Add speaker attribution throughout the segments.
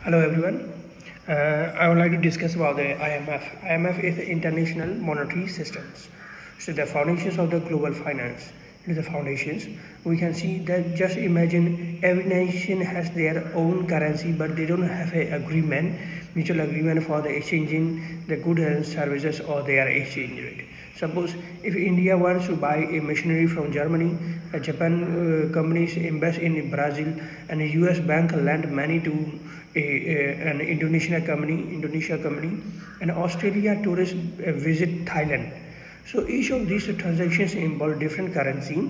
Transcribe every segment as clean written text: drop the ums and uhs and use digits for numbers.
Speaker 1: Hello everyone. I would like to discuss about the IMF. IMF is the International Monetary Systems. So the foundations of the global finance. It is the foundations. We can see that just imagine every nation has their own currency, but they don't have a agreement, mutual agreement for the exchanging the goods and services or their exchange rate. Suppose if India wants to buy a machinery from Germany, Japan companies invest in Brazil, and a US bank lend money to an Indonesia company, and Australia tourists visit Thailand. So each of these transactions involve different currency,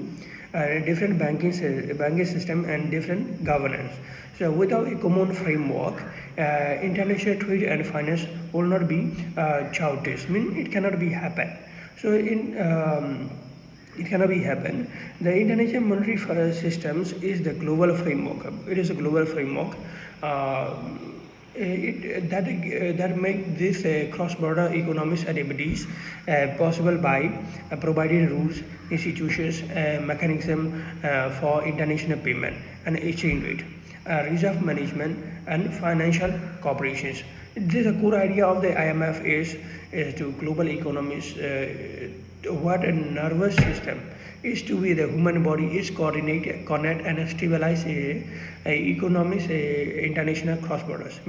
Speaker 1: different banking system, and different governance. So without a common framework, international trade and finance will not be childish. It cannot be happen. So it cannot be happen. The international monetary systems is the global framework. It is a global framework that make this cross-border economic activities possible by providing rules, institutions, mechanism for international payment and exchange rate, reserve management, and financial corporations. This is a core idea of the IMF is to global economies. What a nervous system is to be the human body is coordinate, connect, and stabilize economies, international cross borders.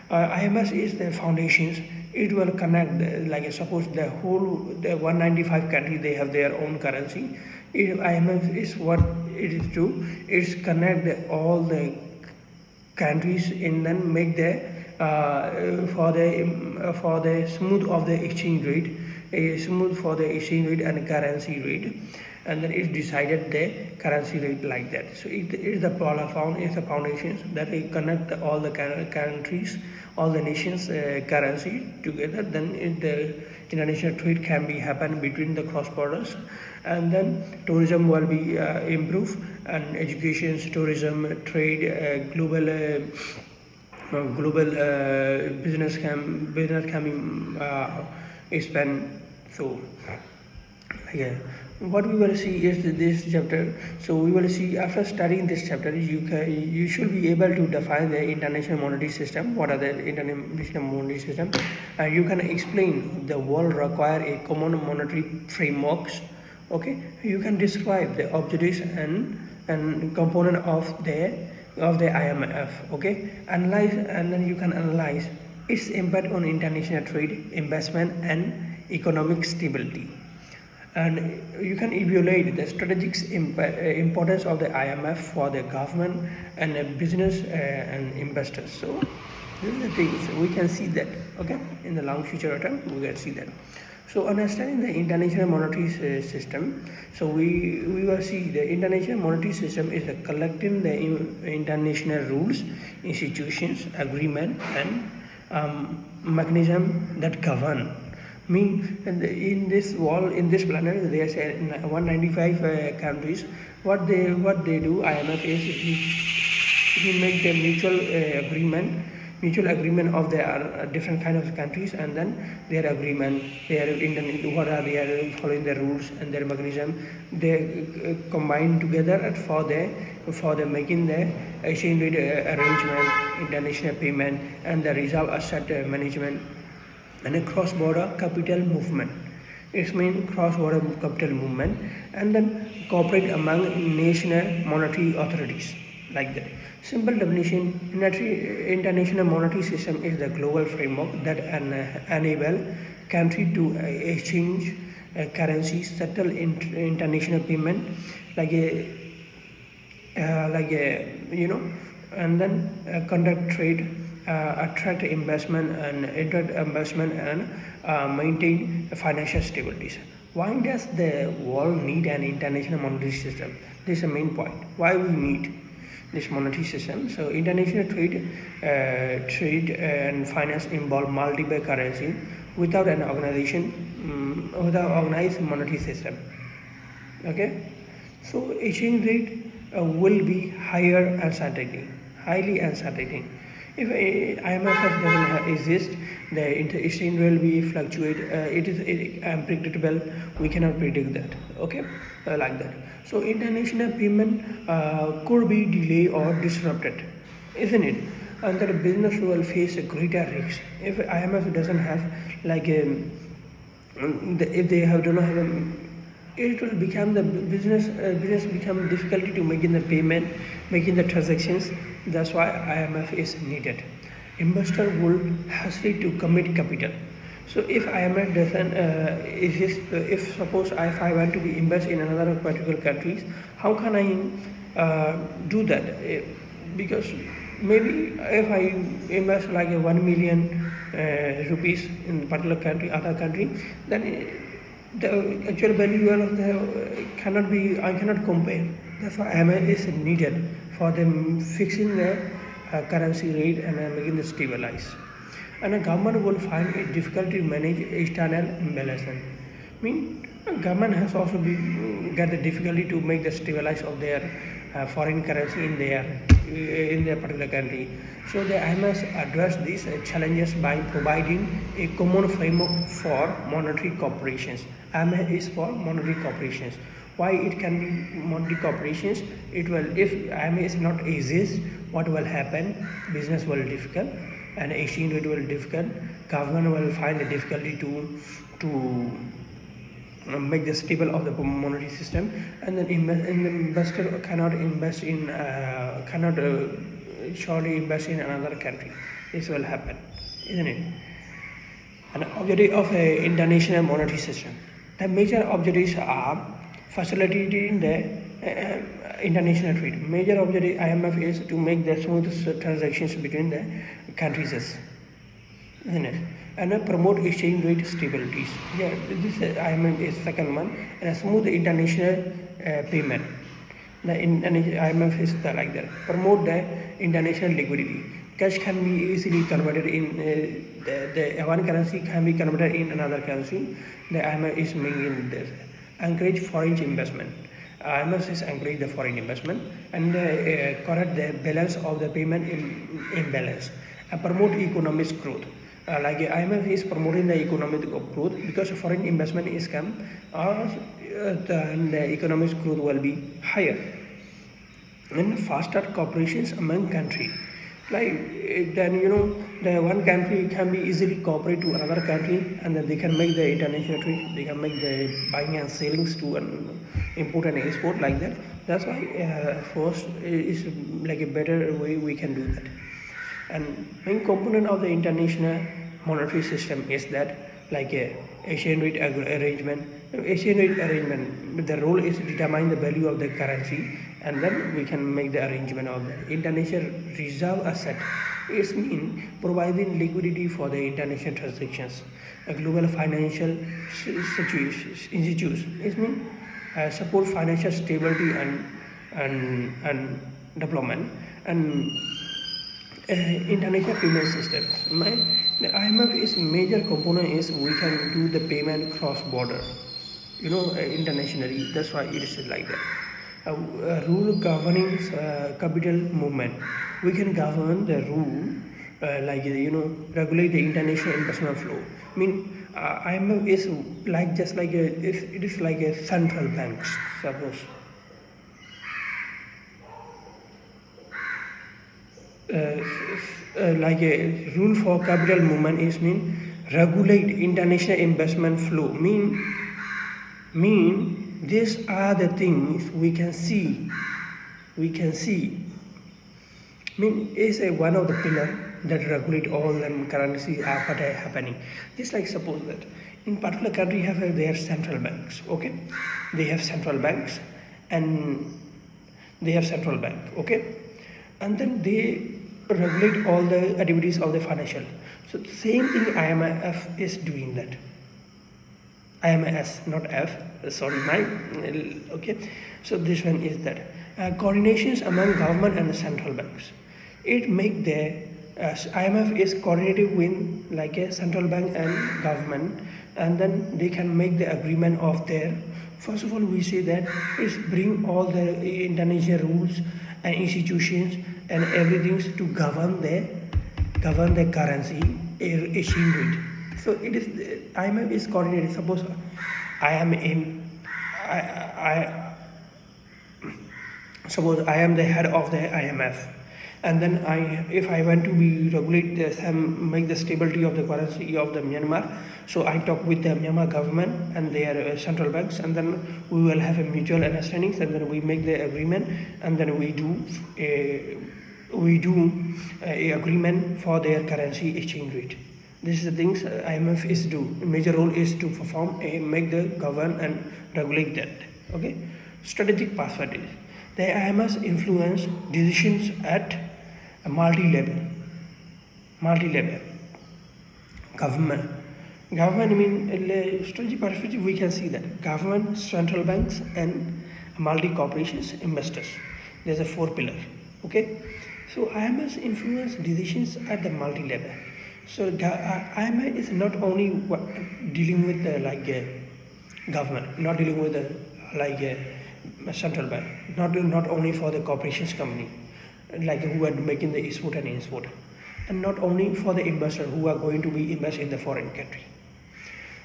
Speaker 1: IMF is the foundations. It will connect like suppose the 195 countries they have their own currency. IMF is what it is to. It's connect all the countries and then make the for the smooth of the exchange rate, smooth for the exchange rate and currency rate, and then it decided the currency rate like that. So it is the foundations that connect all the countries, all the nations currency together. Then the international trade can be happen between the cross borders, and then tourism will be improved, and education, tourism, trade, global business can be expand. So yeah, what we will see is this chapter. So we will see after studying this chapter, you should be able to define the international monetary system. What are the international monetary system? And you can explain the world require a common monetary frameworks. Okay, you can describe the objectives and component of the IMF. Okay, analyze, and then you can analyze its impact on international trade, investment, and economic stability. And you can evaluate the strategic importance of the IMF for the government and the business and investors. So these are the things we can see that. Okay, in the long future term we can see that. So understanding the international monetary system, so we will see the international monetary system is collecting the international rules, institutions, agreement, and mechanism that govern. In this world, in this planet, there are 195 countries. What they do, IMF is he make the mutual agreement of their different kind of countries, and then their agreement, what are they are following the rules and their mechanism, they combine together for the making the exchange rate arrangement, international payment, and the reserve asset management, and a cross-border capital movement. It means cross-border capital movement, and then cooperate among national monetary authorities like that. Simple definition: international monetary system is the global framework that enable country to exchange currency, settle international payment, like and then conduct trade, attract investment and maintain financial stability. Why does the world need an international monetary system? This is the main point. Why we need this monetary system? So international trade and finance involve multiple currency without an without organized monetary system. Okay, so exchange rate will be highly uncertain. If IMF doesn't exist, the exchange will be fluctuate. It is unpredictable. We cannot predict that. Okay, like that. So international payment could be delayed or disrupted. isn't it? And the business will face a greater risk if IMF doesn't have like if they have do not have it will become the business become difficulty to making the payment, making the transactions. That's why IMF is needed. Investor will hesitate to commit capital. So if IMF doesn't, if suppose if I want to be invest in another particular countries, how can I do that? Because maybe if I invest like a 1 million rupees in particular country, other country, then the actual value of the cannot be, I cannot compare. That's why IMF is needed for them fixing the currency rate and making it stabilize. And a government will find it difficult to manage external imbalances. I mean, government has also got the difficulty to make the stabilize of their foreign currency in their particular country. So the IMF address these challenges by providing a common framework for monetary corporations. IMF is for monetary corporations. Why it can be monetary corporations? It will, if IMF is not exist, what will happen? Business will difficult and exchange rate will difficult. Government will find the difficulty to make the stable of the monetary system, and then investor cannot invest in surely invest in another country. This will happen, isn't it? An objective of an international monetary system. The major objectives are facilitating the international trade. Major objective IMF is to make the smooth transactions between the countries, isn't it? And promote exchange rate stabilities. Yeah, this IMF is second one, and a smooth international payment. The IMF is like that. Promote the international liquidity. Cash can be easily converted in the one currency can be converted in another currency. The IMF is making this. Encourage foreign investment. IMF is encourage the foreign investment and correct the balance of the payment imbalance. And promote economic growth. Like IMF is promoting the economic growth because foreign investment is come, then the economic growth will be higher. And faster cooperations among countries. Like then the one country can be easily cooperate to another country, and then they can make the international trade. They can make the buying and sellings to an import and export like that. That's why first is like a better way we can do that. And main component of the international monetary system is that like a exchange rate arrangement. Exchange rate arrangement, the role is to determine the value of the currency, and then we can make the arrangement of the international reserve asset. It means providing liquidity for the international transactions. A global financial institutes. It means support financial stability and development. And international payment systems. The IMF is major component is we can do the payment cross border, internationally. That's why it is like that. A rule governing capital movement. We can govern the rule regulate the international investment flow. IMF is like just like it is like a central bank, suppose. Like a rule for capital movement is regulate international investment flow. These are the things we can see. Is one of the pillar that regulate all the currencies are what are happening. Just like suppose that in particular country have their central banks. Okay, they have central banks and they have central bank. Okay, and then they regulate all the activities of the financial. So the same thing IMF is doing that. IMS, not F. Sorry, okay. So this one is that coordinations among government and the central banks. It make the IMF is coordinated with like a central bank and government, and then they can make the agreement of their. First of all, we say that it's bring all the international rules and institutions and everything to govern the currency exchange rate. So it is IMF is coordinated. Suppose suppose I am the head of the IMF, And then if I want to be regulate make the stability of the currency of the Myanmar, so I talk with the Myanmar government and their central banks, and then we will have a mutual understanding, and then we make the agreement, and then we do a agreement for their currency exchange rate. This is the things IMF is do. Major role is to perform, make the govern and regulate that. Okay, strategic perspective. The IMF influence decisions at a multi-level. Government. Government, I mean, strategic perspective, we can see that government, central banks, and multi-corporations, investors. There's a 4 pillar. Okay, so IMF influence decisions at the multi-level. So IMF is not only dealing with government, not dealing with central bank, not only for the corporations company, like who are making the export and import, and not only for the investors who are going to be invest in the foreign country.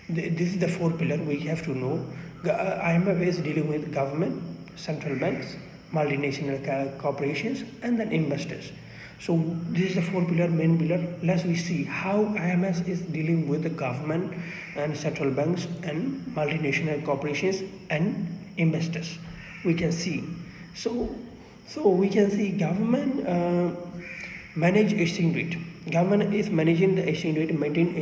Speaker 1: This is the 4 pillar we have to know. IMF is dealing with government, central banks, multinational corporations, and then investors. So this is the 4 pillar, main pillar. Let's we see how IMF is dealing with the government and central banks and multinational corporations and investors. We can see. So we can see government manage exchange rate. Government is managing the exchange rate, maintain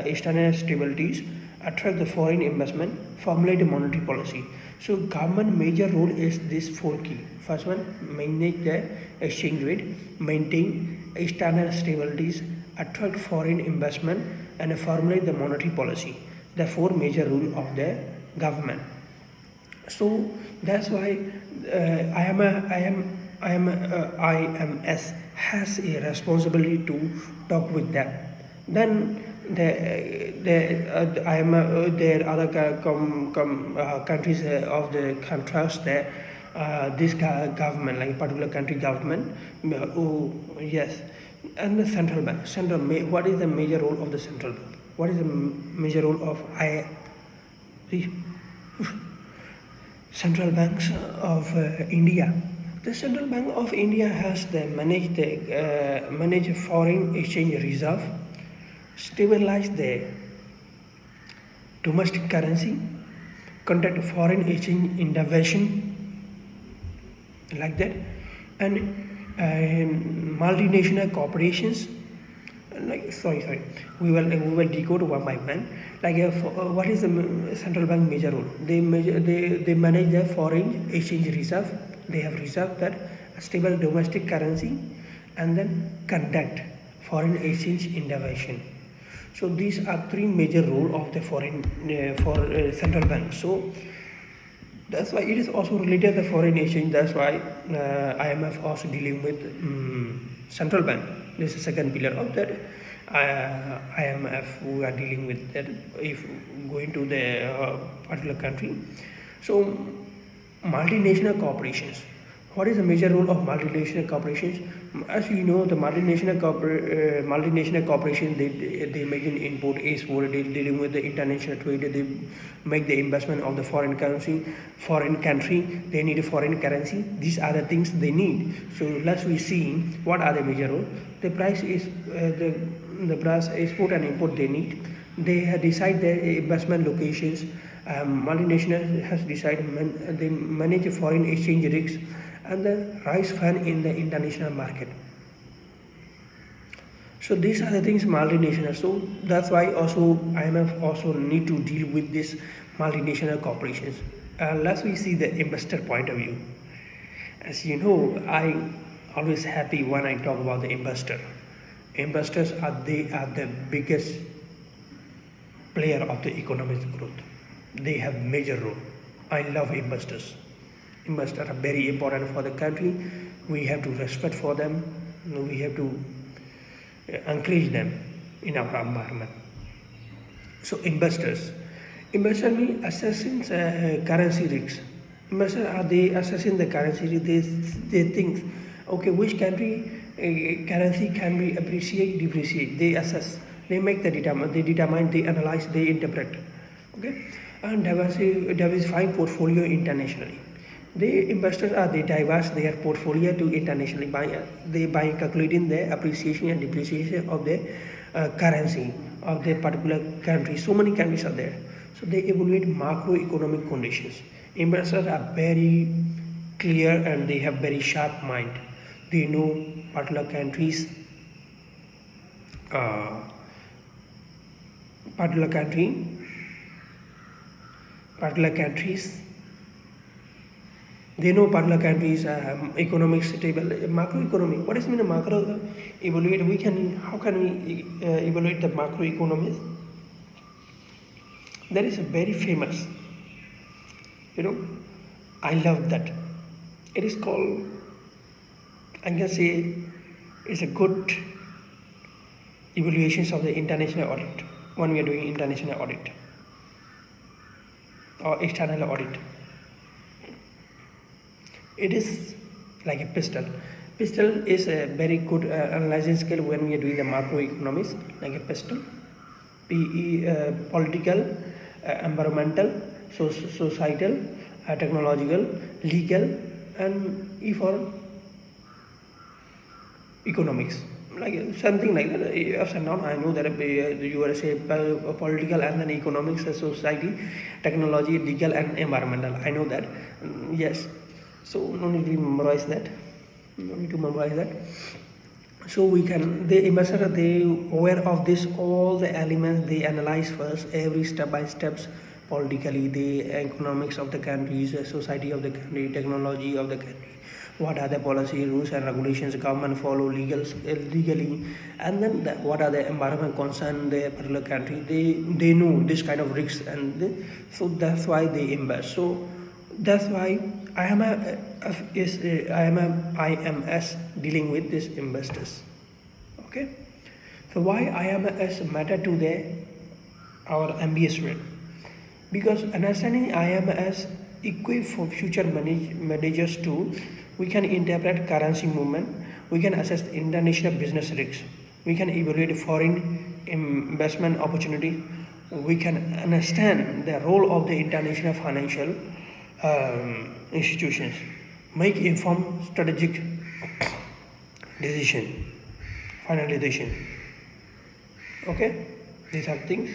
Speaker 1: external stabilities, attract the foreign investment, formulate a monetary policy. So government major role is this 4 key. First one, manage the exchange rate, maintain external stabilities, attract foreign investment, and formulate the monetary policy. The 4 major rule of the government. So that's why IMS has a responsibility to talk with them. Then there are other countries of the contrast that this government, like particular country government, yes, and the central bank. What is the major role of the central bank? What is the major role of central banks of India? The Central Bank of India has manage foreign exchange reserve, stabilize the domestic currency, conduct foreign exchange intervention, like that, and multinational corporations. We will decode one by one. What is the central bank major role? They manage the foreign exchange reserve. They have reserved that stable domestic currency, and then conduct foreign exchange intervention. So these are 3 major role of the central bank. So that's why it is also related to the foreign exchange. That's why IMF also dealing with central bank. This is the second pillar of that. IMF, we are dealing with that if going to the particular country. So multinational corporations. What is the major role of multinational corporations? As you know, the multinational corporations, they make an import, export, they dealing with the international trade, they make the investment of the foreign country, they need a foreign currency. These are the things they need. So let's we see what are the major role. The price is the price export and import they need. They decide their investment locations. Multinational has decided they manage foreign exchange risks and the rise fund in the international market. So these are the things multinational. So that's why also IMF also need to deal with these multinational corporations. Let's we see the investor point of view. As you know, I always happy when I talk about the investor. Investors are the biggest player of the economic growth. They have major role. I love investors. Investors are very important for the country. We have to respect for them. We have to encourage them in our environment. So investors mean assessing currency risks. Investors are they assessing the currency risk. They think, okay, which country currency can be appreciate, depreciate. They assess. They make the determine, they analyze, they interpret. Okay, and diversifying portfolio internationally. The investors they diverse their portfolio to internationally by calculating the appreciation and depreciation of the currency of the particular country. So many countries are there. So they evaluate macroeconomic conditions. Investors are very clear and they have very sharp mind. They know particular countries, uh, particular country, particular countries. They know particular countries economic stable macroeconomy. What is mean a macro evaluate? How can we evaluate the macroeconomies? There is a very famous, you know, I love that. It is called, I can say, it's a good evaluations of the international audit when we are doing international audit or external audit. It is like a pistol. Pistol is a very good analyzing skill when we are doing the macroeconomics, like a pistol. Political, environmental, societal, technological, legal, and E for economics. Like something like that. Ups and down. I know that you are say political and then economics, society, technology, legal, and environmental. I know that. Yes. So no need to memorize that. No need to memorize that. So we can, the investor, they aware of this, all the elements they analyze first, every step by steps, politically, the economics of the country, society of the country, technology of the country, what are the policy, rules and regulations government follow legally, and then what are the environment concern the particular country. They know this kind of risks, and so that's why they invest. So that's why IMS dealing with these investors. Okay, so why IMS matter to our MBA student? Because understanding IMS equip for future managers too. We can interpret currency movement. We can assess the international business risks. We can evaluate foreign investment opportunity. We can understand the role of the international financial institutions, make informed strategic decision, final decision. Okay, these are things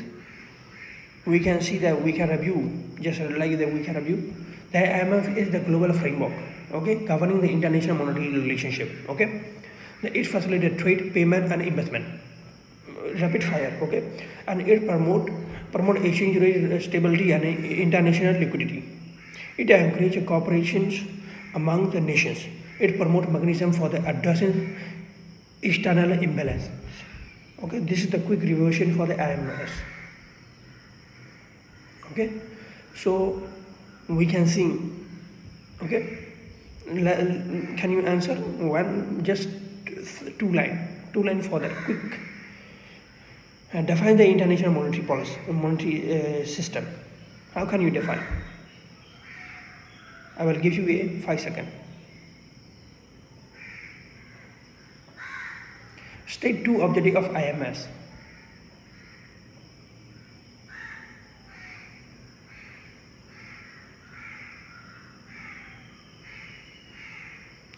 Speaker 1: we can see that we can review, just like that we can review. The IMF is the global framework, okay, governing the international monetary relationship. Okay, it facilitates trade, payment, and investment. Rapid fire, okay, and it promote exchange rate stability and international liquidity. It encourages cooperations among the nations. It promotes mechanism for the addressing external imbalance. Okay, this is the quick revision for the IMS. Okay, so we can see. Okay, can you answer one, just two line for that quick? Define the international monetary policy, monetary system. How can you define? I will give you a 5 second. State two objective of IMS.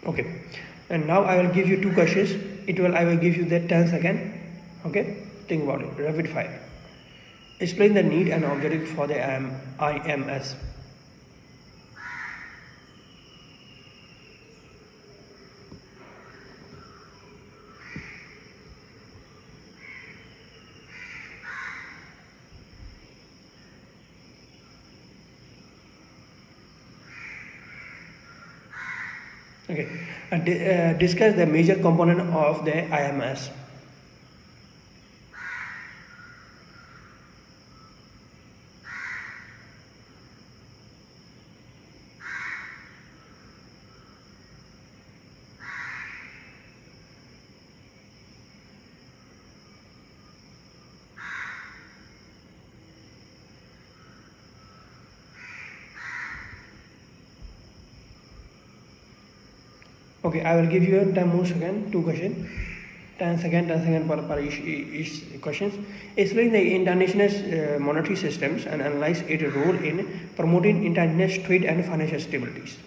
Speaker 1: Okay, and now I will give you two questions. I will give you the 10 second. Okay, think about it. Rapid fire. Explain the need and objective for the IMS. Okay, discuss the major component of the IMS. Okay, I will give you a 10 more second, two questions. 10 second per each questions. Explain the international monetary systems and analyze its role in promoting international trade and financial stabilities.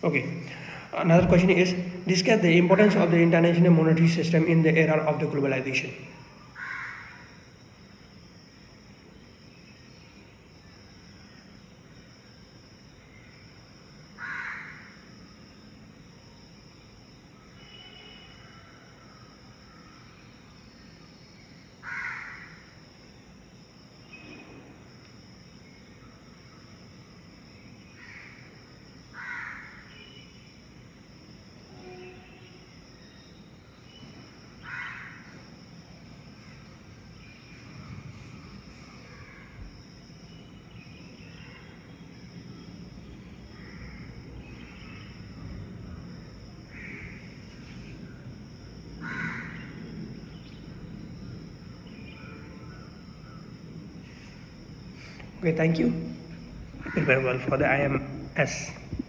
Speaker 1: Okay. Another question is discuss the importance of the international monetary system in the era of the globalization. Okay, thank you. Very well for the IMS.